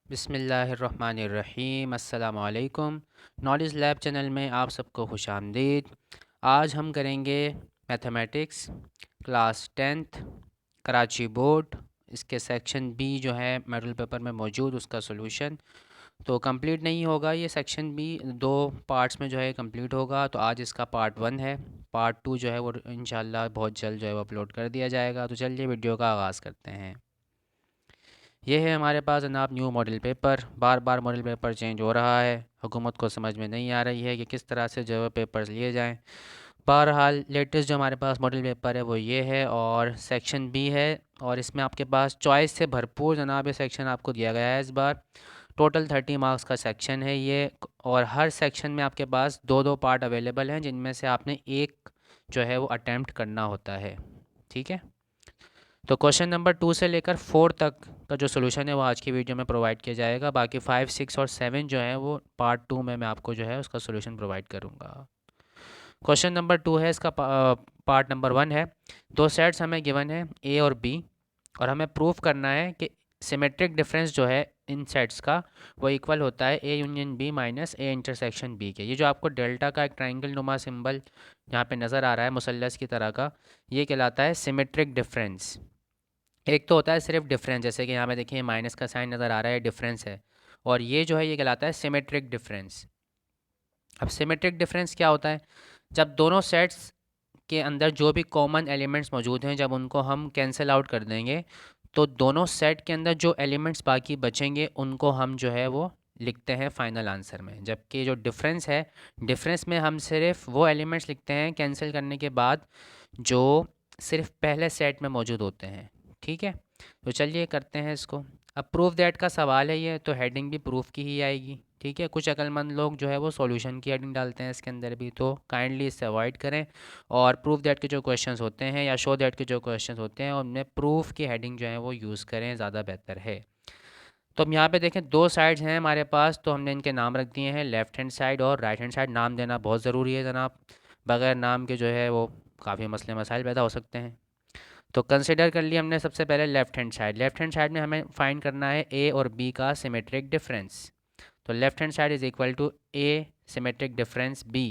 बिस्मिल्लाहिर्रहमानिर्रहीम अस्सलामुअलैकुम। Knowledge lab channel में आप सबको खुशामदीद। आज हम करेंगे mathematics class tenth Karachi board, इसके सेक्शन बी जो है मॉडल पेपर में मौजूद, उसका सॉल्यूशन तो कंप्लीट नहीं होगा। ये सेक्शन बी दो पार्ट्स में जो है कंप्लीट होगा। तो आज इसका पार्ट वन है। पार्ट टू जो है वो इंशाल्लाह बहुत जल्द जो है वो अपलोड कर दिया जाएगा। तो चलिए वीडियो का आगाज़ करते हैं। ये है हमारे पास जनाब न्यू मॉडल पेपर। बार बार मॉडल पेपर चेंज हो रहा है, हुकूमत को समझ में नहीं आ रही है कि किस तरह से जो है पेपर्स लिए जाएं। बहरहाल लेटेस्ट जो हमारे पास मॉडल पेपर है वो ये है और सेक्शन बी है। और इसमें आपके पास चॉइस से भरपूर जनाब ये सेक्शन आपको दिया गया है इस बार। टोटल 30 मार्क्स का सेक्शन है ये। और हर सेक्शन में आपके पास दो दो पार्ट अवेलेबल हैं, जिनमें से आपने एक जो है वो अटैम्प्ट करना होता है। ठीक है, तो क्वेश्चन नंबर 2 से लेकर 4 तक का जो सोल्यूशन है वो आज की वीडियो में प्रोवाइड किया जाएगा। बाकी 5, 6 और 7 जो है वो पार्ट 2 में मैं आपको जो है उसका सोल्यूशन प्रोवाइड करूँगा। क्वेश्चन नंबर 2 है, इसका पार्ट नंबर 1 है। दो सेट्स हमें गिवन है ए और बी, और हमें प्रूफ करना है कि सिमेट्रिक डिफरेंस जो है इन सेट्स का वो इक्वल होता है A union B minus A intersection B के। ये जो आपको डेल्टा का एक ट्राइंगल नुमा सिंबल यहाँ पे नज़र आ रहा है मुसल्लस की तरह का, ये कहलाता है सिमेट्रिक डिफरेंस। एक तो होता है सिर्फ डिफरेंस, जैसे कि यहाँ पे देखिए माइनस का साइन नज़र आ रहा है, डिफरेंस है। और ये जो है ये कहलाता है सिमेट्रिक डिफरेंस। अब सिमेट्रिक डिफरेंस क्या होता है? जब दोनों सेट्स के अंदर जो भी कॉमन एलिमेंट्स मौजूद हैं, जब उनको हम कैंसिल आउट कर देंगे, तो दोनों सेट के अंदर जो एलिमेंट्स बाकी बचेंगे उनको हम जो है वो लिखते हैं फाइनल आंसर में। जबकि जो डिफरेंस है, डिफरेंस में हम सिर्फ वो एलिमेंट्स लिखते हैं कैंसिल करने के बाद जो सिर्फ पहले सेट में मौजूद होते हैं। ठीक है, तो चलिए करते हैं इसको। अब प्रूफ दैट का सवाल है ये, तो हेडिंग भी प्रूफ की ही आएगी। ठीक है, कुछ अक्लमंद लोग जो है वो सॉल्यूशन की हेडिंग डालते हैं इसके अंदर भी, तो काइंडली इससे अवॉइड करें। और प्रूफ दैट के जो क्वेश्चंस होते हैं या शो दैट के जो क्वेश्चंस होते हैं उनमें प्रूफ की हेडिंग जो है वो यूज़ करें, ज़्यादा बेहतर है। तो हम यहाँ पे देखें दो साइड्स हैं हमारे पास, तो हमने इनके नाम रख दिए हैं लेफ़्ट हैंड साइड और राइट हैंड साइड। नाम देना बहुत ज़रूरी है जनाब, बगैर नाम के जो है वो काफ़ी मसले मसाइल पैदा हो सकते हैं। तो कंसिडर कर लिया हमने सबसे पहले left hand side. Left hand side में हमें फाइंड करना है ए और बी का सिमेट्रिक डिफरेंस। तो left hand side is equal to A symmetric difference B.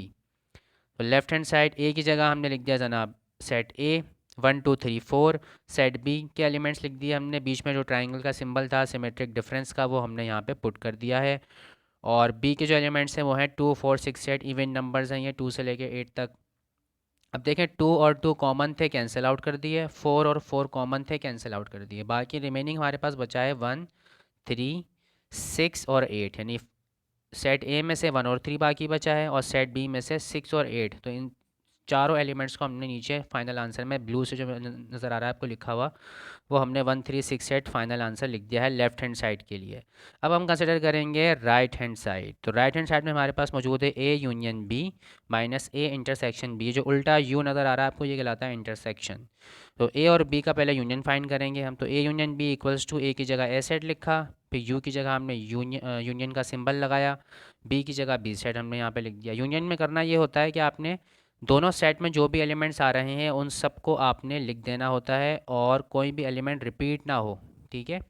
तो लेफ़्ट हैंड साइड ए की जगह हमने लिख दिया जनाब सेट ए 1 2 3 4। सेट बी के एलिमेंट्स लिख दिए हमने, बीच में जो ट्राइंगल का सिंबल था सिमेट्रिक डिफरेंस का वो हमने यहाँ पे पुट कर दिया है। और बी के जो एलिमेंट्स हैं वो हैं 2 4 6 8, इवन नंबर्स हैं ये 2 से लेके 8 तक। अब देखें 2 और 2 कॉमन थे, कैंसिल आउट कर दिए। 4 और 4 कॉमन थे, कैंसिल आउट कर दिए। बाकी रिमेनिंग हमारे पास बचा है 1 3 6 और 8, यानी सेट ए में से 1 और 3 बाकी बचा है और सेट बी में से 6 और 8। तो इन चारों एलिमेंट्स को हमने नीचे फाइनल आंसर में ब्लू से जो नज़र आ रहा है आपको लिखा हुआ, वो हमने 1368 फाइनल आंसर लिख दिया है लेफ्ट हैंड साइड के लिए। अब हम कंसिडर करेंगे राइट हैंड साइड। तो राइट हैंड साइड में हमारे पास मौजूद है A union B minus A intersection B. जो उल्टा यू नज़र आ रहा है आपको ये कहलाता है इंटरसेक्शन। तो ए और बी का पहले यूनियन फाइंड करेंगे हम। तो A union B equals to A की जगह ए सेट लिखा, फिर यू की जगह हमने यूनियन का सिंबल लगाया, बी की जगह बी सेट हमने यहाँ पे लिख दिया। यूनियन में करना ये होता है कि आपने दोनों सेट में जो भी एलिमेंट्स आ रहे हैं उन सबको आपने लिख देना होता है और कोई भी एलिमेंट रिपीट ना हो। ठीक है,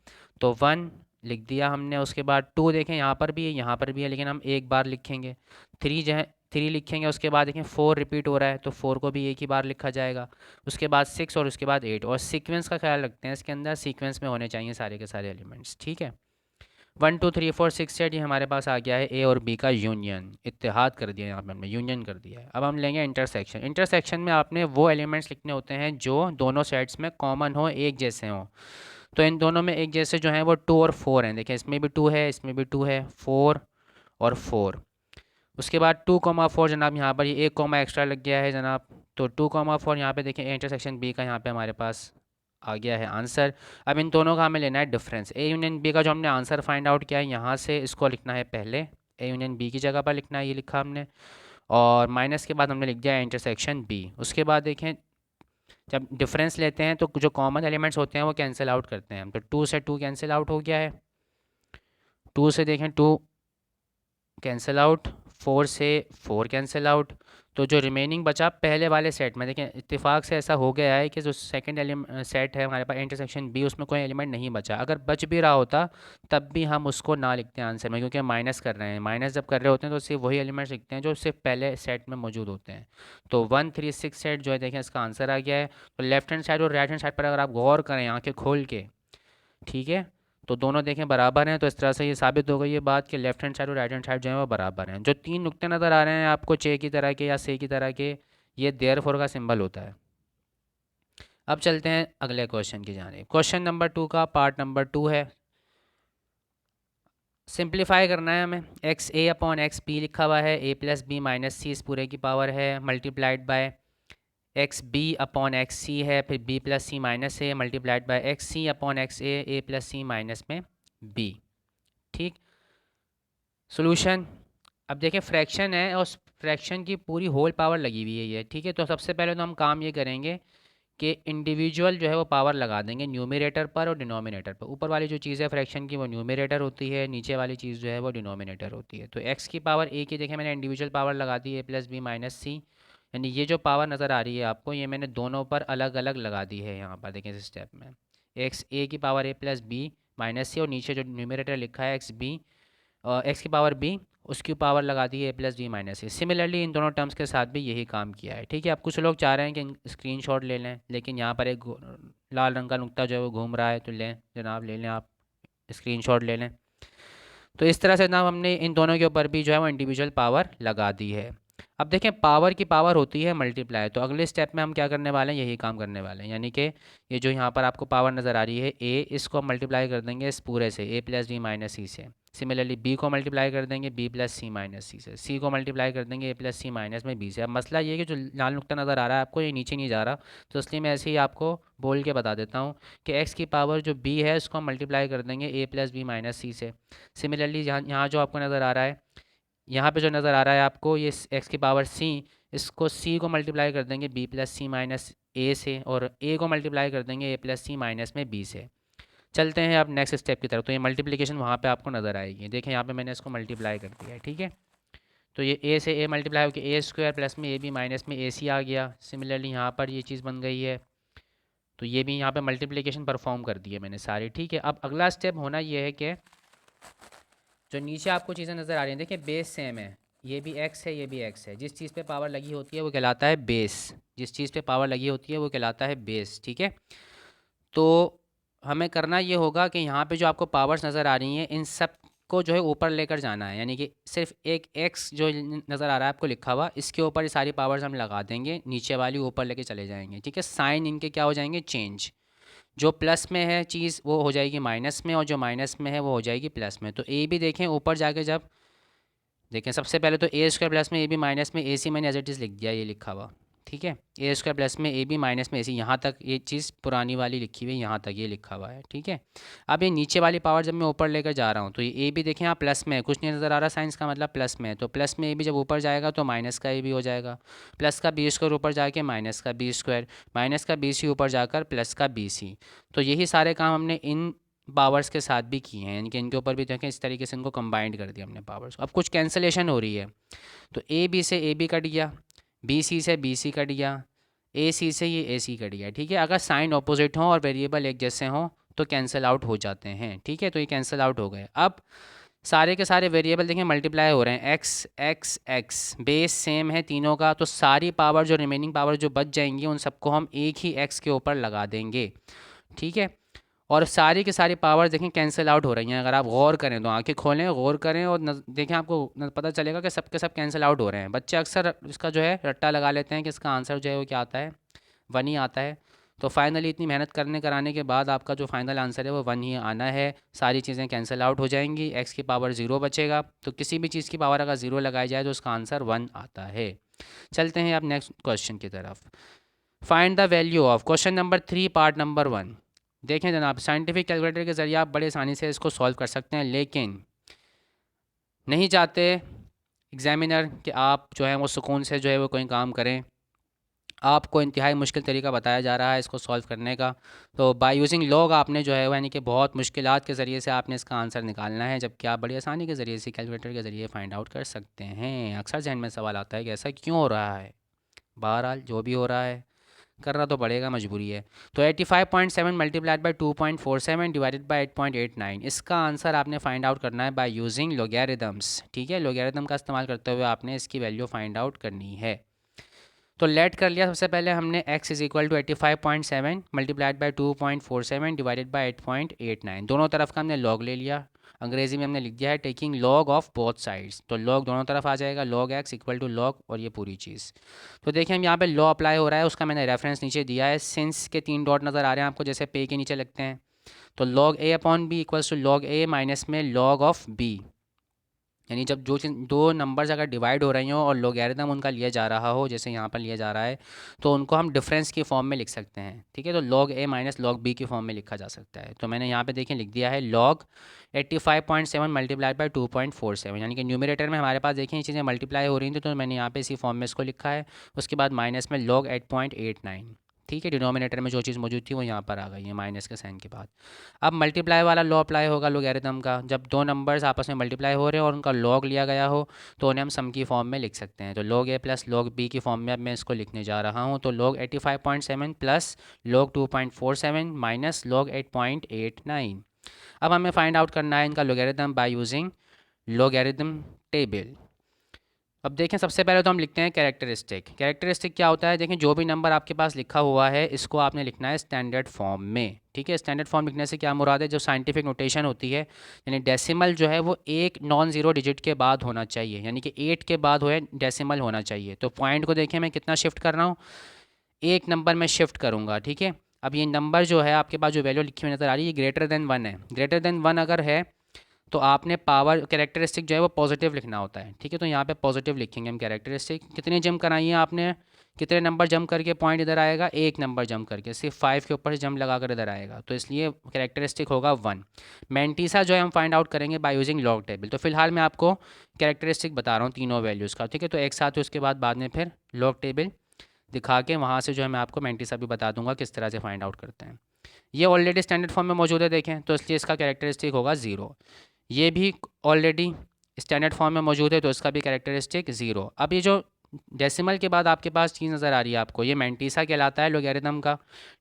तो 1 लिख दिया हमने। उसके बाद 2 देखें यहाँ पर भी है यहाँ पर भी है, लेकिन हम एक बार लिखेंगे। 3 जो है 3 लिखेंगे। उसके बाद देखें 4 रिपीट हो रहा है तो 4 को भी एक ही बार लिखा जाएगा। उसके बाद 6 और उसके बाद 8। और सीक्वेंस का ख्याल रखते हैं, इसके अंदर सीक्वेंस में होने चाहिए सारे के सारे एलिमेंट्स। ठीक है, 1 2 3 4 6 8 ये हमारे पास आ गया है ए और बी का यूनियन। इत्तेहाद कर दिया यहाँ पे हमने, यूनियन कर दिया है। अब हम लेंगे इंटरसेक्शन। इंटरसेक्शन में आपने वो एलिमेंट्स लिखने होते हैं जो दोनों सेट्स में कॉमन हो, एक जैसे हों। तो इन दोनों में एक जैसे जो हैं वो 2 और 4 हैं। देखिए इसमें भी 2 है, इसमें भी 2 है, 4 और 4। उसके बाद 2,4 जनाब यहाँ पर ये 1 एक्स्ट्रा लग गया है जनाब। तो 2,4 यहाँ पे देखें इंटरसेक्शन बी का यहाँ पे हमारे पास आ गया है आंसर। अब इन दोनों का हमें लेना है डिफरेंस। ए यूनियन बी का जो हमने आंसर फाइंड आउट किया है यहाँ से इसको लिखना है पहले, ए यूनियन बी की जगह पर लिखना है, ये लिखा हमने। और माइनस के बाद हमने लिख दिया इंटरसेक्शन बी। उसके बाद देखें जब डिफरेंस लेते हैं तो जो कॉमन एलिमेंट्स होते हैं वो कैंसिल आउट करते हैं हम। तो 2 से 2 कैंसिल आउट हो गया है, 2 से देखें 2 कैंसिल आउट, 4 से 4 कैंसिल आउट। तो जो रिमेनिंग बचा पहले वाले सेट में, देखें इत्तेफाक से ऐसा हो गया है कि जो सेकंड एलिमेंट सेट है हमारे पास इंटरसेक्शन बी, उसमें कोई एलिमेंट नहीं बचा। अगर बच भी रहा होता तब भी हम उसको ना लिखते हैं आंसर में, क्योंकि हम माइनस कर रहे हैं। माइनस जब कर रहे होते हैं तो सिर्फ वही एलिमेंट्स लिखते हैं जो सिर्फ पहले सेट में मौजूद होते हैं। तो 136 सेट जो है देखें इसका आंसर आ गया है। तो लेफ्ट हैंड साइड और राइट हैंड साइड पर अगर आप गौर करें आंखें खोल के, ठीक है, तो दोनों देखें बराबर हैं। तो इस तरह से ये साबित हो गई ये बात कि लेफ्ट हैंड साइड और राइट हैंड साइड जो है वो बराबर हैं। जो तीन नुक्ते नज़र आ रहे हैं आपको चे की तरह के या से की तरह के, ये देयरफॉर का सिंबल होता है। अब चलते हैं अगले क्वेश्चन की जानिब। क्वेश्चन नंबर 2 का पार्ट नंबर 2 है। सिंप्लीफाई करना है हमें। X A upon X B लिखा हुआ है, A plus B minus C इस पूरे की पावर है, multiplied by X B upon X C है, फिर B plus C minus A multiplied by X C upon X A plus C minus में बी। ठीक। सोल्यूशन। अब देखिए फ्रैक्शन है और फ्रैक्शन की पूरी होल पावर लगी हुई है ये, ठीक है। तो सबसे पहले तो हम काम ये करेंगे कि इंडिविजुअल जो है वो पावर लगा देंगे न्यूमरेटर पर और डिनोमिनेटर पर। ऊपर वाली जो चीज़ है फ्रैक्शन की वो न्यूमरेटर होती है, नीचे वाली चीज़ जो है वो डिनोमिनेटर होती है। तो एक्स की पावर ए की देखें मैंने इंडिविजुअल पावर लगा दी ए प्लस बी माइनस सी, यानी ये जो पावर नज़र आ रही है आपको ये मैंने दोनों पर अलग अलग लगा दी है। यहाँ पर देखें इस स्टेप में एक्स ए की power A plus B minus C, और नीचे जो न्यूमरेटर लिखा है एक्स बी एक्स की पावर बी, उसकी पावर लगा दी A plus B minus C. Similarly इन दोनों टर्म्स के साथ भी यही काम किया है, ठीक है। अब कुछ लोग चाह रहे हैं कि स्क्रीनशॉट ले लें, लेकिन यहाँ पर एक लाल रंग का नुक्ता जो है वो घूम रहा है, तो लें जनाब, ले लें आप, स्क्रीनशॉट ले लें। तो इस तरह से जनाब हमने इन दोनों के ऊपर भी जो है वो इंडिविजुअल पावर लगा दी है। अब देखें पावर की पावर होती है मल्टीप्लाई, तो अगले स्टेप में हम क्या करने वाले हैं, यही काम करने वाले हैं। यानी कि ये जो यहाँ पर आपको पावर नज़र आ रही है ए, इसको मल्टीप्लाई कर देंगे इस पूरे से ए प्लस बी माइनस सी से। सिमिलरली बी को मल्टीप्लाई कर देंगे बी प्लस सी माइनस सी से, सी को मल्टीप्लाई कर देंगे ए प्लस सी माइनस में बी से। अब मसला ये है कि जो लाल नुक्ता नज़र आ रहा है आपको ये नीचे नहीं जा रहा, तो इसलिए मैं ऐसे ही आपको बोल के बता देता हूँ कि एक्स की पावर जो बी है इसको हम मल्टीप्लाई कर देंगे ए प्लस बी माइनस सी से। सिमिलरली यहाँ जो आपको नज़र आ रहा है, यहाँ पे जो नज़र आ रहा है आपको ये एक्स की पावर सी, इसको सी को मल्टीप्लाई कर देंगे बी प्लस सी माइनस ए से, और ए को मल्टीप्लाई कर देंगे ए प्लस सी माइनस में बी से। चलते हैं अब नेक्स्ट स्टेप की तरफ। तो ये मल्टीप्लिकेशन वहाँ पे आपको नज़र आएगी, देखें यहाँ पे मैंने इसको मल्टीप्लाई कर दिया है, ठीक है। तो ये ए से ए मल्टीप्लाई होकर ए स्क्वायर प्लस में ए बी माइनस में ए सी आ गया। सिमिलरली यहाँ पर ये चीज़ बन गई है, तो ये भी यहाँ पे मल्टीप्लिकेशन परफॉर्म कर दी है मैंने सारी, ठीक है। अब अगला स्टेप होना ये है कि जो नीचे आपको चीज़ें नज़र आ रही हैं, देखिए बेस सेम है, ये भी एक्स है ये भी एक्स है। जिस चीज़ पे पावर लगी होती है वो कहलाता है बेस, जिस चीज़ पे पावर लगी होती है वो कहलाता है बेस, ठीक है। तो हमें करना ये होगा कि यहाँ पे जो आपको पावर्स नज़र आ रही हैं इन सब को जो है ऊपर लेकर जाना है। यानी कि सिर्फ एक एक्स जो नज़र आ रहा है आपको लिखा हुआ, इसके ऊपर ये सारी पावर्स हम लगा देंगे, नीचे वाली ऊपर लेके चले जाएंगे, ठीक है। साइन इनके क्या हो जाएंगे, चेंज। जो प्लस में है चीज़ वो हो जाएगी माइनस में, और जो माइनस में है वो हो जाएगी प्लस में। तो ए भी देखें ऊपर जाके जब देखें, सबसे पहले तो ए स्क्वायर प्लस में ए बी माइनस में ए सी मैंने एज इट इज़ लिख दिया, ये लिखा हुआ, ठीक है। ए स्क्वायर प्लस में ए बी माइनस में ए सी, यहाँ तक ये चीज़ पुरानी वाली लिखी हुई है, यहाँ तक ये लिखा हुआ है, ठीक है। अब ये नीचे वाली पावर जब मैं ऊपर लेकर जा रहा हूँ तो ये ए भी देखें यहाँ प्लस में है, कुछ नहीं नज़र आ रहा, साइंस का मतलब प्लस में है। तो प्लस में ए भी जब ऊपर जाएगा तो माइनस का ए भी हो जाएगा, प्लस का बी स्क्वायर ऊपर जाके माइनस का बी स्क्वायर, माइनस का बी सी ऊपर जाकर प्लस का बी सी। तो यही सारे काम हमने इन पावर्स के साथ भी किए हैं, यानी कि इनके ऊपर भी देखें इस तरीके से इनको कंबाइंड कर दिया हमने पावर्स। अब कुछ कैंसलेशन हो रही है, तो ए बी से ए बी कट गया, बी सी से बी सी कट गया, ए सी से ये ए सी कट गया, ठीक है। अगर साइन ऑपोजिट हों और वेरिएबल एक जैसे हों तो कैंसिल आउट हो जाते हैं, ठीक है। तो ये कैंसिल आउट हो गए। अब सारे के सारे वेरिएबल देखें मल्टीप्लाई हो रहे हैं, x x x, base same है तीनों का, तो सारी पावर जो रिमेनिंग पावर जो बच जाएंगी उन सबको हम एक ही एक्स के ऊपर लगा देंगे, ठीक है। और सारी की सारी पावर देखें कैंसिल आउट हो रही हैं। अगर आप गौर करें तो आंखें खोलें, गौर करें और देखें, आपको पता चलेगा कि सब के सब कैंसिल आउट हो रहे हैं। बच्चे अक्सर इसका जो है रट्टा लगा लेते हैं कि इसका आंसर जो है वो क्या आता है, 1 ही आता है। तो फाइनली इतनी मेहनत करने कराने के बाद आपका जो फाइनल आंसर है वो 1 ही आना है। सारी चीज़ें कैंसिल आउट हो जाएंगी, एक्स की पावर 0 बचेगा। तो किसी भी चीज़ की पावर अगर 0 लगाई जाए तो उसका आंसर 1 आता है। चलते हैं अब नेक्स्ट क्वेश्चन की तरफ। Find the value of question number 3 part number 1। देखें जनाब, साइंटिफिक कैलकुलेटर के ज़रिए आप बड़े आसानी से इसको सॉल्व कर सकते हैं, लेकिन नहीं चाहते एग्जामिनर कि आप जो है वो सुकून से जो है वो कोई काम करें, आपको इंतहाई मुश्किल तरीका बताया जा रहा है इसको सॉल्व करने का। तो बाय यूजिंग लॉग आपने जो है वो यानी कि बहुत मुश्किलात के ज़रिए से आपने इसका आंसर निकालना है, जबकि आप बड़ी आसानी के ज़रिए से कैलकुलेटर के ज़रिए फाइंड आउट कर सकते हैं। अक्सर जहन में सवाल आता है कि ऐसा क्यों हो रहा है। बहरहाल जो भी हो रहा है करना तो पड़ेगा, मजबूरी है। तो 85.7 मल्टीप्लाइड बाई 2.47 डिवाइडेड बाई 8.89, इसका आंसर आपने फाइंड आउट करना है बाय यूजिंग लॉगरिदम्स। ठीक है, लॉगरिदम का इस्तेमाल करते हुए आपने इसकी वैल्यू फाइंड आउट करनी है। तो लेट कर लिया सबसे पहले हमने x is equal to 85.7 multiplied by 2.47 divided by 8.89, दोनों तरफ का हमने लॉग ले लिया। अंग्रेजी में हमने लिख दिया है taking log of both sides, तो लॉग दोनों तरफ आ जाएगा, log x equal to log और ये पूरी चीज़। तो देखिए हम यहाँ पे लॉ अप्लाई हो रहा है, उसका मैंने रेफरेंस नीचे दिया है। सिंस के 3 डॉट नज़र आ रहे हैं आपको, जैसे पे के नीचे लगते हैं। तो log a upon B equals to log a minus में लॉग ऑफ b, यानी जब दो नंबर्स अगर डिवाइड हो रही हों और लॉगरिथम उनका लिया जा रहा हो, जैसे यहाँ पर लिया जा रहा है, तो उनको हम डिफरेंस की फॉर्म में लिख सकते हैं। ठीक है, तो लॉग ए माइनस लॉग बी की फॉर्म में लिखा जा सकता है। तो मैंने यहाँ पे देखें लिख दिया है लॉग 85.7 मल्टीप्लाई बाई 2.47, यानी कि न्यूमरेटर में हमारे पास देखें ये चीज़ें मल्टीप्लाई हो रही थी, तो मैंने यहाँ पे इसी फॉर्म में इसको लिखा है। उसके बाद माइनस में लॉग 8.89। ठीक है, डिनोमिनेटर में जो चीज़ मौजूद थी वो यहाँ पर आ गई है माइनस के साइन के बाद। अब मल्टीप्लाई वाला लॉ अप्लाई होगा लॉगरिथम का, जब दो नंबर्स आपस में मल्टीप्लाई हो रहे हैं और उनका लॉग लिया गया हो, तो उन्हें हम सम की फॉर्म में लिख सकते हैं। तो लॉग ए प्लस लॉग बी की फॉर्म में अब मैं इसको लिखने जा रहा हूँ। तो log 85.7 plus log 2.47 minus log 8.89। अब हमें फाइंड आउट करना है इनका logarithm by using logarithm table. अब देखें सबसे पहले तो हम लिखते हैं कैरेक्टरिस्टिक। कैरेक्टरिस्टिक क्या होता है, देखें जो भी नंबर आपके पास लिखा हुआ है इसको आपने लिखना है स्टैंडर्ड फॉर्म में। ठीक है, स्टैंडर्ड फॉर्म लिखने से क्या मुराद है, जो साइंटिफिक नोटेशन होती है, यानी डेसिमल जो है वो एक नॉन ज़ीरो डिजिट के बाद होना चाहिए, यानी कि 8 के बाद हो डेसिमल होना चाहिए। तो पॉइंट को देखें मैं कितना शिफ्ट कर रहा हूँ, एक नंबर में शिफ्ट करूँगा। ठीक है, अब ये नंबर जो है आपके पास जो वैल्यू लिखी हुई नज़र आ रही है, ग्रेटर देन 1 है। ग्रेटर देन 1 अगर है तो आपने पावर कैरेक्टरिस्टिक जो है वो पॉजिटिव लिखना होता है। ठीक है, तो यहाँ पे पॉजिटिव लिखेंगे हम कैरेक्टरिस्टिक। कितने जंप कराइए आपने, कितने नंबर जंप करके पॉइंट इधर आएगा, एक नंबर जंप करके, सिर्फ 5 के ऊपर से जंप लगा कर इधर आएगा, तो इसलिए कैरेक्टरिस्टिक होगा 1। मैंटीसा जो है हम फाइंड आउट करेंगे बाय यूजिंग लॉग टेबल। तो फिलहाल मैं आपको कैरेक्टरिस्टिक बता रहा हूँ तीनों वैल्यूज़ का। ठीक है, तो एक साथ ही उसके बाद में फिर लॉग टेबल दिखा के वहाँ से जो है मैं आपको मैंटीसा भी बता दूंगा किस तरह से फाइंड आउट करते हैं। ये ऑलरेडी स्टैंडर्ड फॉर्म में मौजूद है देखें, तो इसलिए इसका कैरेक्टरिस्टिक होगा 0। ये भी ऑलरेडी स्टैंडर्ड फॉर्म में मौजूद है, तो इसका भी कैरेक्टरिस्टिक 0। अब ये जो डेसिमल के बाद आपके पास चीज़ नज़र आ रही है आपको, ये मैंटीसा कहलाता है लॉगरिथम का।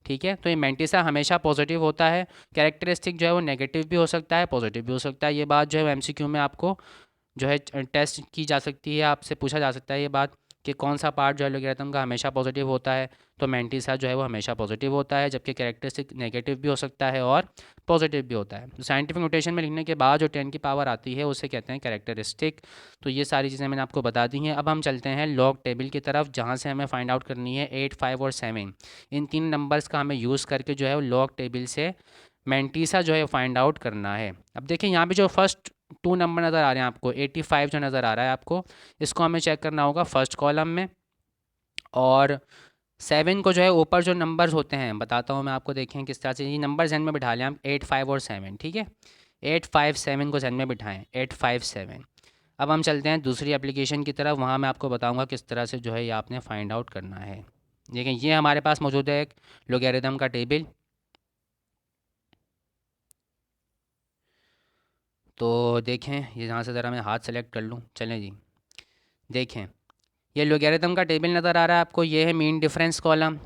ठीक है, तो ये मैंटीसा हमेशा पॉजिटिव होता है। कैरेक्टरिस्टिक जो है वो नेगेटिव भी हो सकता है, पॉजिटिव भी हो सकता है। ये बात जो है एमसीक्यू में आपको जो है टेस्ट की जा सकती है, आपसे पूछा जा सकता है ये बात कि कौन सा पार्ट जो है लॉगरिथम का हमेशा पॉजिटिव होता है। तो मैंटीसा जो है वो हमेशा पॉजिटिव होता है, जबकि कैरेक्टरिस्टिक नेगेटिव भी हो सकता है और पॉजिटिव भी होता है। तो साइंटिफिक नोटेशन में लिखने के बाद जो 10 की पावर आती है उसे कहते हैं कैरेक्टरिस्टिक। तो ये सारी चीज़ें मैंने आपको बता दी हैं। अब हम चलते हैं लॉग टेबल की तरफ, जहाँ से हमें फाइंड आउट करनी है 8, 5 और 7। इन तीन नंबर्स का हमें यूज़ करके जो है वो लॉग टेबल से मैंटीसा जो है फाइंड आउट करना है। अब देखिए यहाँ पे जो फर्स्ट 2 नंबर नज़र आ रहे हैं आपको, 85 जो नज़र आ रहा है आपको, इसको हमें चेक करना होगा फर्स्ट कॉलम में। और 7 को जो है ऊपर जो नंबर्स होते हैं बताता हूँ मैं आपको, देखें किस तरह से ये नंबर जहन में बिठा लें हम, 8, 5 और 7। ठीक है, 8, 5, 7 को जहन में बिठाएं, 8, 5, 7। अब हम चलते हैं दूसरी एप्लीकेशन की तरफ, वहाँ मैं आपको बताऊँगा किस तरह से जो है ये आपने फाइंड आउट करना है। देखें ये हमारे पास मौजूद है एक लॉगरिथम का टेबल। तो देखें ये यहाँ से ज़रा मैं हाथ सेलेक्ट कर लूँ, चलें जी। देखें ये लॉगरिथम का टेबल नज़र आ रहा है आपको, ये है मीन डिफरेंस कॉलम,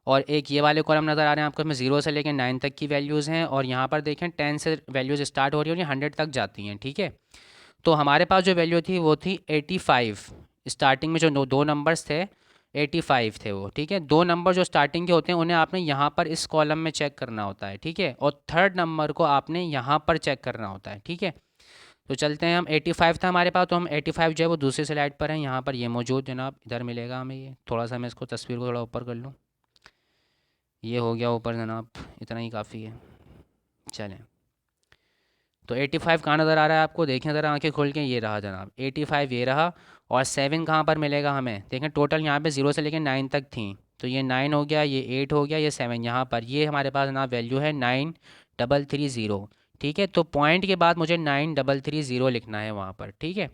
और एक ये वाले कॉलम नज़र आ रहे हैं आपको, इसमें 0 से लेकर 9 तक की वैल्यूज़ हैं, और यहाँ पर देखें 10 से वैल्यूज़ स्टार्ट हो रही है और ये 100 तक जाती हैं। ठीक है, तो हमारे पास जो वैल्यू थी वो थी 85। स्टार्टिंग में जो दो नंबर्स थे 85 थे वो। ठीक है, दो नंबर जो स्टार्टिंग के होते हैं उन्हें आपने यहाँ पर इस कॉलम में चेक करना होता है। ठीक है, और थर्ड नंबर को आपने यहाँ पर चेक करना होता है। ठीक है, तो चलते हैं हम, 85 था हमारे पास, तो हम 85 जो है वो दूसरी स्लाइड पर है, यहाँ पर ये मौजूद जनाब, इधर मिलेगा हमें ये। थोड़ा सा मैं इसको तस्वीर को थोड़ा ऊपर कर लूँ, ये हो गया ऊपर जनाब, इतना ही काफ़ी है। चलें, तो 85 कहाँ नज़र आ रहा है आपको, देखें ज़रा आंखें खोल के, ये रहा जनाब 85, ये रहा। और 7 कहाँ पर मिलेगा हमें, देखें टोटल यहाँ पे 0 से लेकर 9 तक थी, तो ये 9 हो गया, ये 8 हो गया, ये 7 यहाँ पर, ये हमारे पास जनाब वैल्यू है 9330। ठीक है, तो पॉइंट के बाद मुझे 9330 लिखना है वहाँ पर। ठीक है,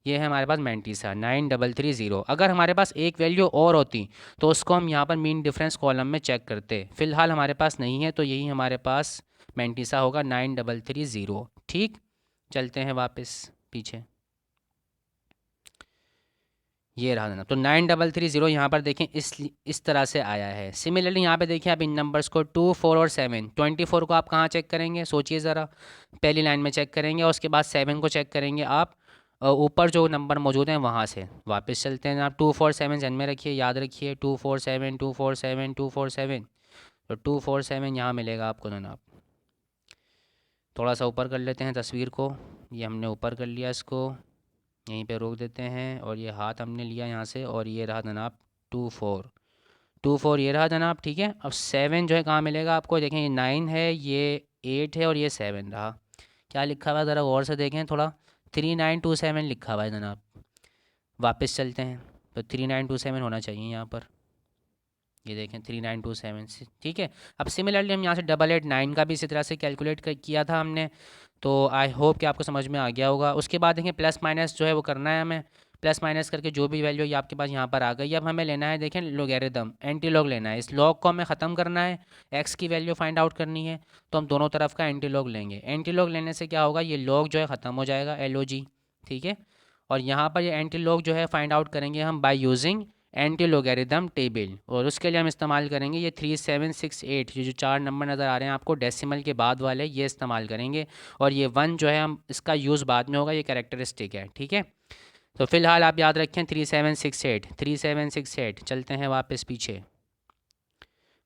ये है हमारे पास मैंटीसा 9330। अगर हमारे पास एक वैल्यू और होती तो उसको हम यहाँ पर मीन डिफरेंस कॉलम में चेक करते, फ़िलहाल हमारे पास नहीं है तो यही हमारे पास मैंटीसा होगा 9330। ठीक, चलते हैं वापस पीछे। ये रहा ना, तो 9330 यहाँ पर देखें इस तरह से आया है। सिमिलरली यहाँ पे देखिए आप इन नंबर्स को 2, 4 और 7, 24 को आप कहाँ चेक करेंगे, सोचिए ज़रा। पहली लाइन में चेक करेंगे और उसके बाद 7 को चेक करेंगे आप ऊपर जो नंबर मौजूद हैं वहाँ से। वापस चलते हैं आप, 2, 4, 7 जन में रखिए, याद रखिए 2, 4, 7, 2, 4, 7, 2, 4, 7। तो 2, 4, 7 यहाँ मिलेगा आपको जनाब। थोड़ा सा ऊपर कर लेते हैं तस्वीर को, ये हमने ऊपर कर लिया, इसको यहीं पे रोक देते हैं और ये हाथ हमने लिया यहाँ से और ये रहा जनाब 2, 4, 2, 4 ये रहा जनाब। ठीक है, अब 7 जो है कहाँ मिलेगा आपको, देखें ये 9 है, ये 8 है और ये 7 रहा। क्या लिखा हुआ है ज़रा गौर से देखें थोड़ा, 3927 लिखा हुआ है जनाब। वापस चलते हैं, तो 3927 होना चाहिए यहाँ पर, ये देखें 3927 से। ठीक है, अब सिमिलरली हम यहाँ से 889 का भी इसी तरह से कैलकुलेट किया था हमने, तो आई होप कि आपको समझ में आ गया होगा। उसके बाद देखें प्लस माइनस जो है वो करना है हमें, प्लस माइनस करके जो भी वैल्यू ये आपके पास यहाँ पर आ गई, अब हमें लेना है देखें लोगैरिथम, एंटी लॉग लेना है। इस लॉग को हमें ख़त्म करना है, एक्स की वैल्यू फाइंड आउट करनी है, तो हम दोनों तरफ का एंटी लॉग लेंगे। एंटी लॉग लेने से क्या होगा, ये लॉग जो है ख़त्म हो जाएगा, LOG। ठीक है, और यहाँ पर ये एंटी लॉग जो है फाइंड आउट करेंगे हम by using anti logarithm table, और उसके लिए हम इस्तेमाल करेंगे ये 3768, ये जो 4 नंबर नज़र आ रहे हैं आपको डेसिमल के बाद वाले, ये इस्तेमाल करेंगे। और ये 1 जो है हम इसका यूज़ बाद में होगा, ये कैरेक्टरिस्टिक है। ठीक है, तो फ़िलहाल आप याद रखें 3768, 3768। चलते हैं वापस पीछे,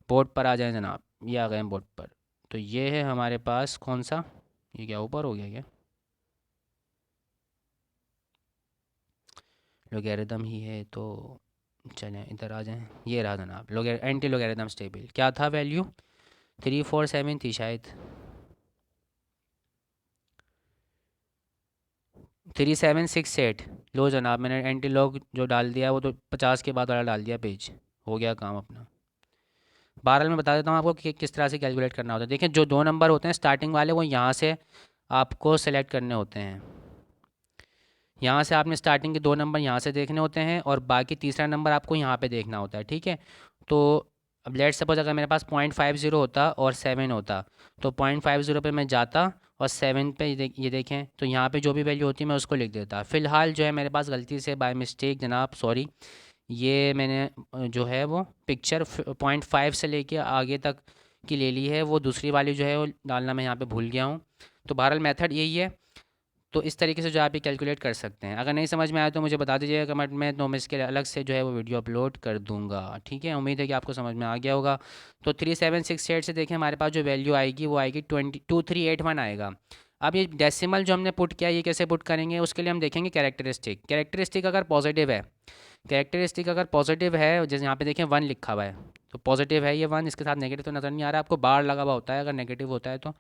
बोर्ड पर आ जाए जनाब, ये आ गए हैं बोर्ड पर। तो ये है हमारे पास कौन सा, ये क्या ऊपर हो गया क्या, लोगैरिथम ही है तो चलें इधर आ जाएं। ये रहा जनाब एंटी लोगैरिथम टेबल, क्या था वैल्यू, 347 थी शायद, 3768। लो जनाब, मैंने एंटी लॉग जो डाल दिया वो तो 50 के बाद वाला डाल दिया पेज, हो गया काम अपना। बहरहाल मैं बता देता हूँ आपको कि किस तरह से कैलकुलेट करना होता है। देखिए जो 2 नंबर होते हैं स्टार्टिंग वाले, वो यहाँ से आपको सेलेक्ट करने होते हैं, यहाँ से आपने स्टार्टिंग के 2 नंबर यहाँ से देखने होते हैं और बाकी तीसरा नंबर आपको यहाँ पे देखना होता है। ठीक है, तो अब लेट सपोज अगर मेरे पास 0.50 होता और 7 होता, तो 0.50 पे मैं जाता और 7 पे ये देखें, तो यहाँ पे जो भी वैल्यू होती है मैं उसको लिख देता। फ़िलहाल जो है मेरे पास गलती से बाय मिस्टेक जनाब, सॉरी, ये मैंने जो है वो पिक्चर 0.5 से लेके आगे तक की ले ली है, वो दूसरी वाली जो है वो डालना मैं यहाँ पे भूल गया हूँ। तो बहरहाल मेथड यही है, तो इस तरीके से जो आप ये कैलकुलेट कर सकते हैं। अगर नहीं समझ में आया तो मुझे बता दीजिएगा कमेंट में, तो मैं इसके लिए अलग से जो है वो वीडियो अपलोड कर दूंगा। ठीक है, उम्मीद है कि आपको समझ में आ गया होगा। तो 3768 से देखें हमारे पास जो वैल्यू आएगी वो आएगी 2381 आएगा। अब ये डेसिमल जो हमने पुट किया, ये कैसे पुट करेंगे, उसके लिए हम देखेंगे कैरेक्टरिस्टिक। कैरेक्टरिस्टिक अगर पॉजिटिव है, कैरेक्टरिस्टिक अगर पॉजिटिव है, जैसे यहाँ पे देखें 1 लिखा हुआ है, तो पॉजिटिव है ये 1, इसके साथ नेगेटिव तो नज़र नहीं आ रहा आपको, बार लगा हुआ होता है अगर नेगेटिव होता है तो।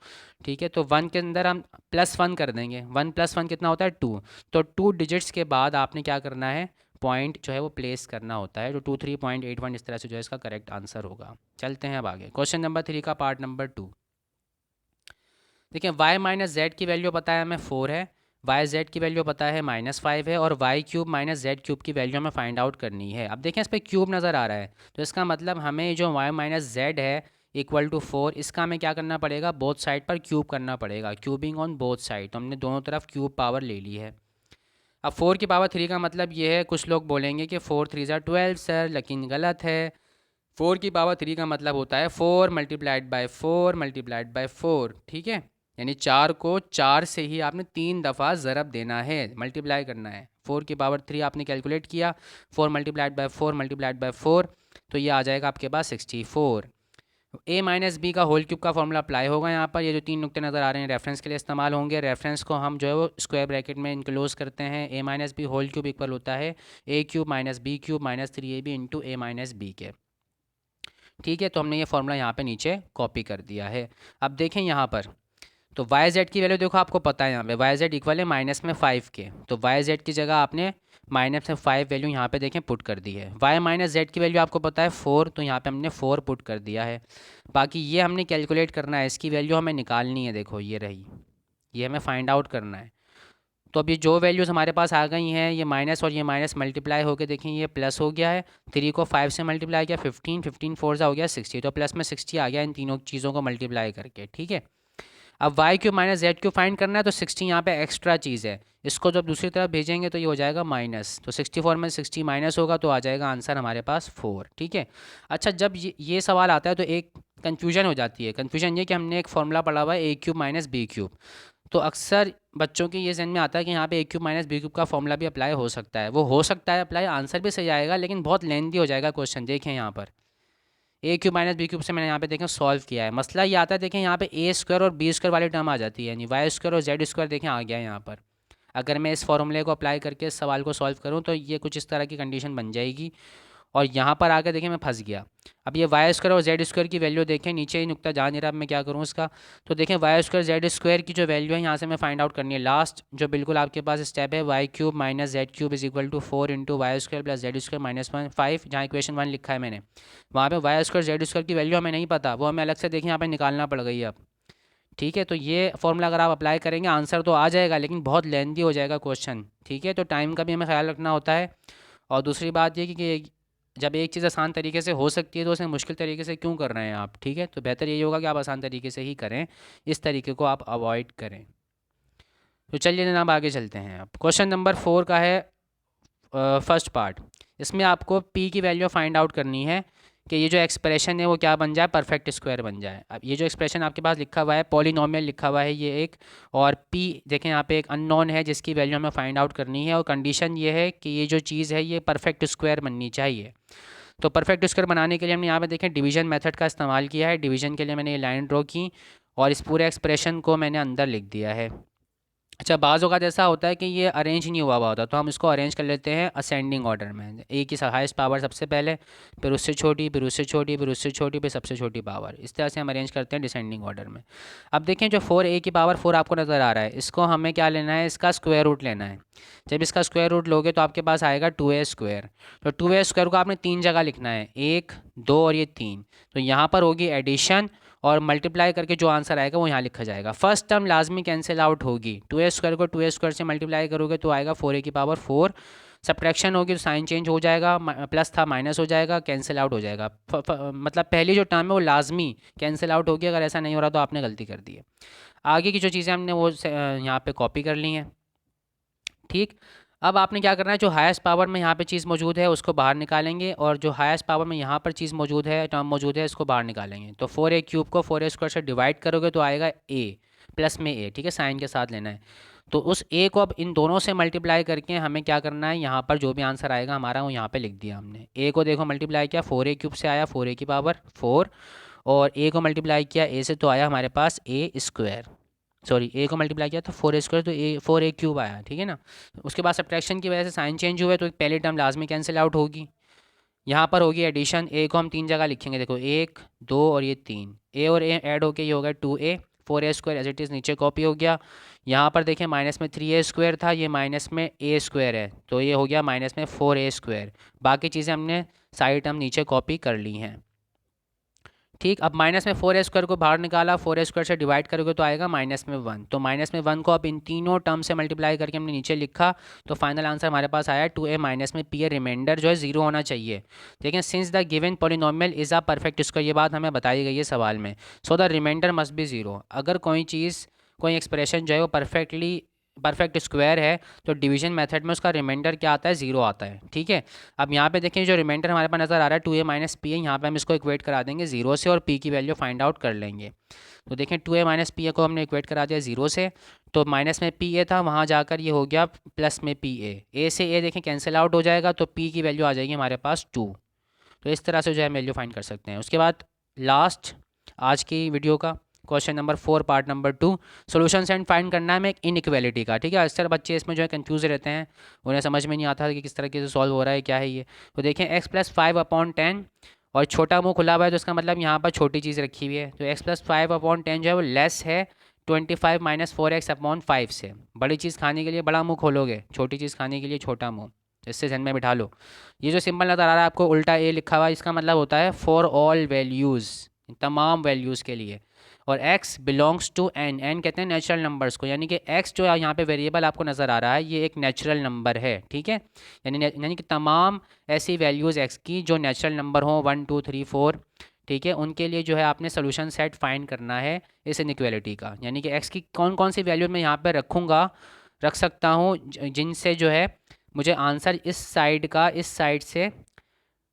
ठीक है, तो 1 के अंदर हम +1 कर देंगे, 1 + 1 कितना होता है 2, तो 2 डिजिट्स के बाद आपने क्या करना है, पॉइंट जो है वो प्लेस करना होता है, तो 23.81 इस तरह से जो है इसका करेक्ट आंसर होगा। चलते हैं अब आगे, क्वेश्चन नंबर 3 का पार्ट नंबर 2। देखिए y - z की वैल्यू पता है हमें 4 है, YZ की वैल्यू पता है -5 है, और y³ - z³ की वैल्यू हमें फाइंड आउट करनी है। अब देखें इस पर क्यूब नज़र आ रहा है, तो इसका मतलब हमें जो y - z है इक्वल टू 4, इसका हमें क्या करना पड़ेगा, बोथ साइड पर क्यूब करना पड़ेगा, क्यूबिंग ऑन बोथ साइड। तो हमने दोनों तरफ क्यूब पावर ले ली है। अब 4 की पावर 3 का मतलब ये है, कुछ लोग बोलेंगे कि 4 3 ज़ा 12 सर, लेकिन गलत है। 4 की पावर 3 का मतलब होता है 4 मल्टीप्लाइड बाई 4 मल्टीप्लाइड बाई 4। ठीक है, यानी 4 को 4 से ही आपने 3 दफ़ा ज़रब देना है, मल्टीप्लाई करना है। 4 की पावर 3 आपने कैलकुलेट किया, 4 मल्टीप्लाइड बाई 4 मल्टीप्लाइड बाई 4, तो ये आ जाएगा आपके पास 64। A - B का होल क्यूब का फॉर्मूला अप्लाई होगा यहाँ पर। ये जो 3 नुक्ते नज़र आ रहे हैं रेफरेंस के लिए इस्तेमाल होंगे, रेफरेंस को हम जो है वो स्क्वायर ब्रैकेट में इनक्लोज करते हैं। A - B whole cube equal होता है A³ - B³ - 3AB into A - B के। ठीक है, तो हमने ये फार्मूला यहाँ पे नीचे कॉपी कर दिया है। अब देखें यहाँ पर, तो YZ की वैल्यू देखो आपको पता है, यहाँ पे YZ इक्वल है -5 के, तो YZ की जगह आपने -5 वैल्यू यहाँ पे देखें पुट कर दी है। Y - Z की वैल्यू आपको पता है 4, तो यहाँ पे हमने 4 पुट कर दिया है। बाकी ये हमने कैलकुलेट करना है, इसकी वैल्यू हमें निकालनी है, देखो ये रही, ये हमें फाइंड आउट करना है। तो अब ये जो वैल्यूज़ हमारे पास आ गई हैं, ये माइनस और ये माइनस मल्टीप्लाई होकर देखें ये प्लस हो गया है। 3 को 5 से मल्टीप्लाई किया 15, 15 4 हो गया 60, तो प्लस में 60 आ गया इन तीनों चीज़ों को मल्टीप्लाई करके। ठीक है, अब Y cube minus Z cube find करना है, तो 60 यहाँ पे एक्स्ट्रा चीज़ है, इसको जब दूसरी तरफ भेजेंगे तो ये हो जाएगा माइनस, तो 64 में 60 माइनस होगा तो आ जाएगा आंसर हमारे पास 4। ठीक है, अच्छा जब ये सवाल आता है तो एक कन्फ्यूजन हो जाती है। कन्फ्यूजन ये कि हमने एक फॉर्मूला पढ़ा हुआ है ए क्यूब माइनस बी क्यूब, तो अक्सर बच्चों के ये जहन में आता है कि यहाँ पे ए क्यूब माइनस बी क्यूब का फॉर्मूला भी अप्लाई हो सकता है। वो हो सकता है अप्लाई, आंसर भी सही आएगा, लेकिन बहुत लेंथी हो जाएगा क्वेश्चन। देखें यहाँ पर ए क्यूब माइनस बी क्यूब से मैंने यहाँ पे देखें सॉल्व किया है। मसला ये आता है, देखें यहाँ पे ए स्क्वायर और बी स्क्वायर वाली टर्म आ जाती है, यानी वाई स्क्वायर और जेड स्क्वायर देखें आ गया है यहाँ पर। अगर मैं इस फॉर्मूले को अप्लाई करके इस सवाल को सॉल्व करूँ तो ये कुछ इस तरह की कंडीशन बन जाएगी, और यहाँ पर आकर देखें मैं फंस गया। अब ये वाई स्क्वायर और जेड स्क्वायर की वैल्यू देखें, नीचे ही नुकता जा नहीं रहा, अब मैं क्या करूँ इसका। तो देखें वाई स्क्वायर जेड स्क्वायर की जो वैल्यू है यहाँ से मैं फाइंड आउट करनी है। लास्ट जो बिल्कुल आपके पास स्टेप है, y cube minus Z cube is equal to 4 into y square plus z square minus 5, जहाँ इक्वेशन 1 लिखा है मैंने, वहाँ पे वाई स्क्वायर जेड स्क्वायर की वैल्यू हमें नहीं पता, वो हमें अलग से देखें यहाँ पे निकालना पड़ गई अब। ठीक है, तो ये फॉर्मूला अगर आप अप्लाई करेंगे आंसर तो आ जाएगा, लेकिन बहुत लेंथी हो जाएगा क्वेश्चन। ठीक है, तो टाइम का भी हमें ख्याल रखना होता है। और दूसरी बात ये कि जब एक चीज़ आसान तरीके से हो सकती है तो उसे मुश्किल तरीके से क्यों कर रहे हैं आप। ठीक है, तो बेहतर यही होगा कि आप आसान तरीके से ही करें, इस तरीके को आप अवॉइड करें। तो चलिए जनाब आगे चलते हैं। अब क्वेश्चन नंबर 4 का है फर्स्ट पार्ट। इसमें आपको पी की वैल्यू फाइंड आउट करनी है कि ये जो एक्सप्रेशन है वो क्या बन जाए, परफेक्ट स्क्वायर बन जाए। अब ये जो एक्सप्रेशन आपके पास लिखा हुआ है पॉलिनोमियल लिखा हुआ है ये एक, और पी देखें यहाँ पे एक अननोन है जिसकी वैल्यू हमें फाइंड आउट करनी है, और कंडीशन ये है कि ये जो चीज़ है ये परफेक्ट स्क्वायर बननी चाहिए। तो परफेक्ट स्क्वायर बनाने के लिए हमने यहाँ पे देखें डिवीजन मेथड का इस्तेमाल किया है। डिवीजन के लिए मैंने ये लाइन ड्रॉ की और इस पूरे एक्सप्रेशन को मैंने अंदर लिख दिया है। अच्छा बाज़ औक़ात ऐसा होता है कि ये अरेंज नहीं हुआ होता, तो हम इसको अरेंज कर लेते हैं असेंडिंग ऑर्डर में। ए की हाईएस्ट पावर सबसे पहले, फिर उससे छोटी, फिर उससे छोटी, फिर उससे छोटी, फिर सबसे छोटी पावर, इस तरह से हम अरेंज करते हैं डिसेंडिंग ऑर्डर में। अब देखें जो 4 ए की पावर 4 आपको नज़र आ रहा है, इसको हमें क्या लेना है, इसका स्क्वायर रूट लेना है। जब इसका स्क्वायर रूट लोगे तो आपके पास आएगा 2a स्क्वायर। तो 2a स्क्वायर को आपने 3 जगह लिखना है, 1 2 और ये 3। तो यहाँ पर होगी एडिशन, और मल्टीप्लाई करके जो आंसर आएगा वो यहाँ लिखा जाएगा। फर्स्ट टर्म लाजमी कैंसिल आउट होगी, 2a स्क्वायर को 2a स्क्वायर से मल्टीप्लाई करोगे तो आएगा 4a की पावर 4। सब्ट्रैक्शन होगी तो साइन चेंज हो जाएगा, प्लस था माइनस हो जाएगा, कैंसिल आउट हो जाएगा। मतलब पहली जो टर्म है वो लाजमी कैंसिल आउट होगी, अगर ऐसा नहीं हो रहा तो आपने गलती कर दी है। आगे की जो चीज़ें हमने वो यहाँ पे कॉपी कर ली हैं। ठीक, अब आपने क्या करना है, जो हाईएस्ट पावर में यहाँ पे चीज़ मौजूद है उसको बाहर निकालेंगे, और जो हाईएस्ट पावर में यहाँ पर चीज़ मौजूद है, टर्म मौजूद है, इसको बाहर निकालेंगे। तो 4a क्यूब को 4a स्क्वायर से डिवाइड करोगे तो आएगा a प्लस में a। ठीक है, साइन के साथ लेना है। तो उस a को अब इन दोनों से मल्टीप्लाई करके हमें क्या करना है, यहाँ पर जो भी आंसर आएगा हमारा वो यहाँ पर लिख दिया हमने। a को देखो मल्टीप्लाई किया 4a क्यूब से आया 4a की पावर 4, और a को मल्टीप्लाई किया a से तो आया हमारे पास a स्क्वायर, सॉरी ए को मल्टीप्लाई किया तो 4a स्क्वायर, तो ए 4a क्यूब आया। ठीक है ना, उसके बाद सब्ट्रैक्शन की वजह से साइन चेंज हुआ है तो पहली टर्म लाजमी कैंसिल आउट होगी। यहाँ पर होगी एडिशन, ए को हम 3 जगह लिखेंगे, देखो 1 2 और ये 3, ए और ए ऐड होके ये होगा 2a। 4a square as it is नीचे कॉपी हो गया। यहाँ पर देखें माइनस में 3a स्क्वायर था, ये माइनस में a स्क्वायर है, तो ये हो गया माइनस में 4a स्क्वायर। बाकी चीज़ें हमने सारी टर्म नीचे कॉपी कर ली हैं। ठीक, अब माइनस में 4a स्क्वायर को बाहर निकाला, 4a स्क्वायर से डिवाइड करोगे तो आएगा माइनस में 1। तो माइनस में 1 को अब इन तीनों टर्म से मल्टीप्लाई करके हमने नीचे लिखा, तो फाइनल आंसर हमारे पास आया 2a माइनस में p। रिमाइंडर जो है 0 होना चाहिए। देखिए since the given polynomial is a perfect square, ये बात हमें बताई गई है सवाल में, so the remainder must be 0। अगर कोई चीज़ कोई एक्सप्रेशन जो है वो परफेक्ट स्क्वायर है तो डिवीजन मेथड में उसका रिमाइंडर क्या आता है, 0 आता है। ठीक है, अब यहाँ पे देखें जो रिमाइंडर हमारे पास नज़र आ रहा है 2a माइनस पी है, यहाँ पे हम इसको इक्वेट करा देंगे 0 से और p की वैल्यू फाइंड आउट कर लेंगे। तो देखें 2a माइनस पी को हमने इक्वेट करा दिया 0 से, तो माइनस में pa था, वहाँ जाकर ये हो गया प्लस में a से a देखें कैंसिल आउट हो जाएगा, तो p की वैल्यू आ जाएगी हमारे पास 2। तो इस तरह से जो है वैल्यू फाइंड कर सकते हैं। उसके बाद लास्ट आज की वीडियो का question number 4 part number 2, solution and find करना है हमें एक इनइक्वालिटी का। ठीक है, अक्सर बच्चे इसमें जो है कंफ्यूज रहते हैं, उन्हें समझ में नहीं आता कि किस तरीके से सॉल्व हो रहा है, क्या है ये। तो देखें x प्लस 5/10 और छोटा मुंह खुला हुआ है, तो इसका मतलब यहाँ पर छोटी चीज़ रखी हुई है। तो x प्लस 5/10 जो है वो लेस है 25 माइनस 4x/5 से। बड़ी चीज़ खाने के लिए बड़ा मुँह खोलोगे, छोटी चीज़ खाने के लिए छोटा मुँह, इससे ध्यान में बिठा लो। ये जो सिंबल नज़र आ रहा है आपको उल्टा a लिखा हुआ है, इसका मतलब होता है फॉर ऑल वैल्यूज़, तमाम वैल्यूज़ के लिए। और x belongs to n, n कहते हैं नेचुरल नंबर्स को, यानी कि x जो यहाँ पे वेरिएबल आपको नज़र आ रहा है ये एक नेचुरल नंबर है, ठीक है। यानी कि तमाम ऐसी वैल्यूज़ x की जो नेचुरल नंबर हों 1 2 3 4, ठीक है, उनके लिए जो है आपने सोल्यूशन सेट फाइंड करना है इस इनइक्वालिटी का। यानी कि x की कौन कौन सी वैल्यू मैं यहाँ पर रख सकता हूँ जिनसे जो है मुझे आंसर इस साइड का, इस साइड से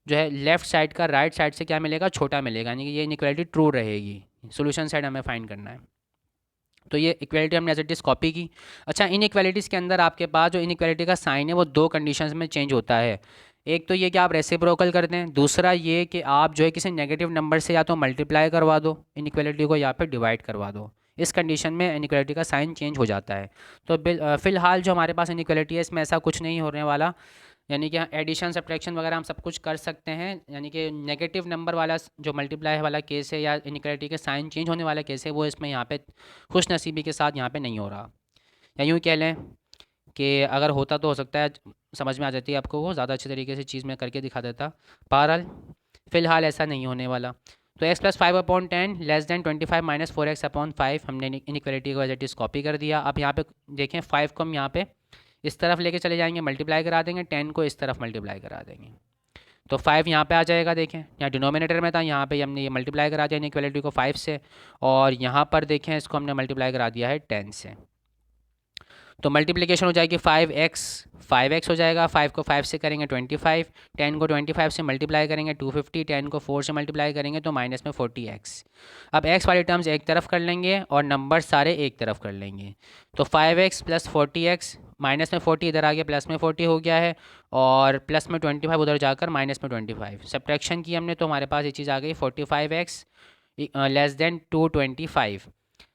जो है लेफ़्ट साइड का राइट साइड से क्या मिलेगा, छोटा मिलेगा, यानी कि ये इनइक्वालिटी ट्रू रहेगी। सोल्यूशन साइड हमें फाइंड करना है। तो ये इक्वालिटी हमने एज इट इज़ कॉपी की। अच्छा, इन इक्वालिटीज़ के अंदर आपके पास जो इनइक्वालिटी का साइन है वो दो कंडीशंस में चेंज होता है। एक तो ये कि आप रेसिप्रोकल कर दें, दूसरा ये कि आप जो है किसी नेगेटिव नंबर से या तो मल्टीप्लाई करवा दो इनइक्वालिटी को या फिर डिवाइड करवा दो। इस कंडीशन में इनइक्वालिटी का साइन चेंज हो जाता है। तो फ़िलहाल जो हमारे पास इनइक्वालिटी है इसमें ऐसा कुछ नहीं होने वाला, यानी कि एडिशन सब्ट्रैक्शन वगैरह हम सब कुछ कर सकते हैं। यानी कि नेगेटिव नंबर वाला जो मल्टीप्लाई वाला केस है या इनइक्वालिटी के साइन चेंज होने वाला केस है वो इसमें यहाँ पे खुश नसीबी के साथ यहाँ पे नहीं हो रहा। या यूँ कह लें कि अगर होता तो हो सकता है समझ में आ जाती है आपको, वो ज़्यादा अच्छे तरीके से चीज़ में करके दिखा देता। बहरहाल फ़िलहाल ऐसा नहीं होने वाला। तो x + 5/10 < 25 - 4x/5 हमने इनइक्वालिटी को एज इट इज़ कॉपी कर दिया। अब यहाँ पे देखें 5 को हम यहाँ पे इस तरफ लेके चले जाएंगे, मल्टीप्लाई करा देंगे, 10 को इस तरफ मल्टीप्लाई करा देंगे, तो 5 यहाँ पे आ जाएगा। देखें यहाँ डिनोमिनेटर में था, यहाँ पे हमने ये मल्टीप्लाई करा दिया इनइक्वालिटी को 5 से, और यहाँ पर देखें इसको हमने मल्टीप्लाई करा दिया है 10 से। तो मल्टीप्लिकेशन हो जाएगी 5x हो जाएगा, 5 को 5 से करेंगे 25, 10 को 25 से मल्टीप्लाई करेंगे 250, 10 को 4 से मल्टीप्लाई करेंगे तो माइनस में 40x। अब x वाली टर्म्स एक तरफ कर लेंगे और नंबर सारे एक तरफ कर लेंगे, तो 5x + 40x, माइनस में 40 इधर आ गया, प्लस में 40 हो गया है, और प्लस में 25 उधर जाकर माइनस में 25। सब्ट्रैक्शन की हमने तो हमारे पास ये चीज़ आ गई 45x < 225।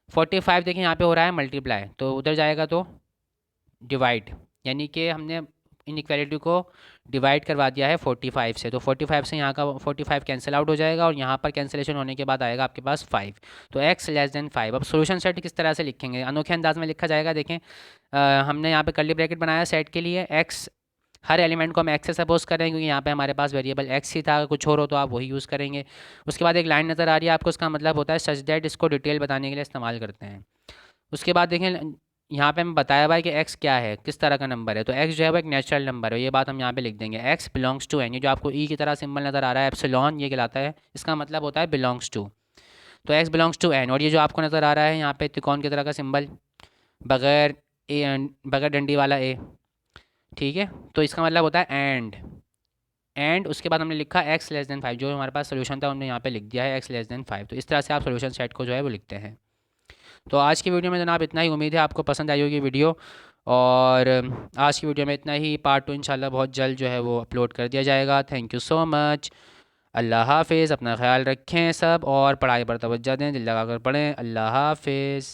45 देखिए यहाँ पे हो रहा है मल्टीप्लाई, तो उधर जाएगा तो डिवाइड, यानी कि हमने इनइक्वालिटी को डिवाइड करवा दिया है 45 से, तो 45 से यहाँ का 45 कैंसिल आउट हो जाएगा और यहाँ पर कैंसिलेशन होने के बाद आएगा आपके पास 5, तो x < 5। अब सोल्यूशन सेट किस तरह से लिखेंगे, अनोखे अंदाज में लिखा जाएगा। देखें हमने यहाँ पे कर्ली ब्रैकेट बनाया सेट के लिए, x हर एलिमेंट को हम x से सपोज कर रहे हैं क्योंकि यहाँ पे हमारे पास वेरिएबल x ही था, अगर कुछ और हो तो आप वही यूज़ करेंगे। उसके बाद एक लाइन नज़र आ रही है आपको, उसका मतलब होता है सच दैट, इसको डिटेल बताने के लिए इस्तेमाल करते हैं। उसके बाद देखें यहाँ पे हमें बताया हुआ है कि x क्या है, किस तरह का नंबर है, तो x जो है वो एक नेचुरल नंबर है, ये बात हम यहाँ पे लिख देंगे। x बिलोंग्स टू n, ये जो आपको e की तरह सिंबल नज़र आ रहा है एप्सिलॉन, ये कहलाता है, इसका मतलब होता है बिलोंग्स टू। तो x बिलोंग्स टू n, और ये जो आपको नज़र आ रहा है यहाँ पे त्रिकोण की तरह का सिंबल बगैर बगैर डंडी वाला a, ठीक है, तो इसका मतलब होता है एंड उसके बाद हमने लिखा x < 5, जो हमारे पास सोल्यूशन था हमने यहाँ पे लिख दिया है x < 5। तो इस तरह से आप सोल्यूशन सेट को जो है वो लिखते हैं। तो आज की वीडियो में जनाब इतना ही, उम्मीद है आपको पसंद आई होगी वीडियो, और आज की वीडियो में इतना ही। पार्ट 2 इंशाल्लाह बहुत जल्द जो है वो अपलोड कर दिया जाएगा। Thank you so much. अल्लाह हाफिज़, अपना ख्याल रखें सब, और पढ़ाई पर तवज्जो दें, दिल लगा कर पढ़ें। अल्लाह हाफिज़।